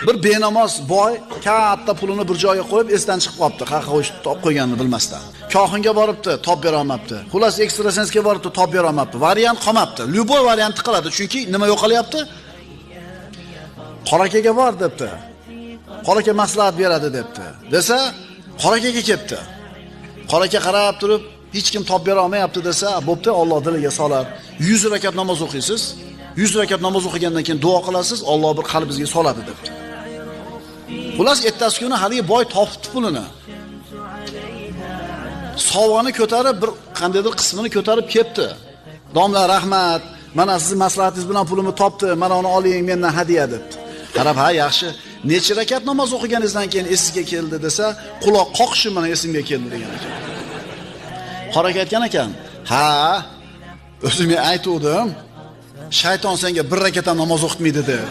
Bir benamoz boy katta pulini bir joyga qo'yib esdan chiqib qolibdi. Qaqa top qo'yganini bilmasdan. Kohinga boribdi, top bera olmabdi. Xullas ekstrasensga boribdi, top bera olmabdi. Variant qolmabdi. Lyuboy variantni qiladi, chunki nima yo'qolyapti? Qorakaga bor debdi. Qoraka maslahat beradi debdi. Desa, qorakaga ketdi. Qoraka qarab turib, hech kim top bera olmayapti desa, bo'pti, Alloh diliga solib 100 rakat namoz o'qiysiz. 100 rakat namoz o'qigandan keyin duo qilasiz, Alloh bir qalbingizga soladi debdi. Xullas ertasi kuni haligi boy topdi pulini. Sovg'ani ko'tarib, bir qandaydir qismini ko'tarib ketdi. Domla rahmat, mana sizning maslahatingiz bilan pulimni topdi, mana uni oling mendan hadiya debdi. Qarab, ha yaxshi, necha rakat namoz o'qiganingizdan keyin esingizga keldi desa, quloq qoqishi bilan esimga keldi degan ekan. Qoraka aytgan ekan, ha, o'zimga aytuvdim, shayton senga bir rakat ham namoz o'qitmaydi deb.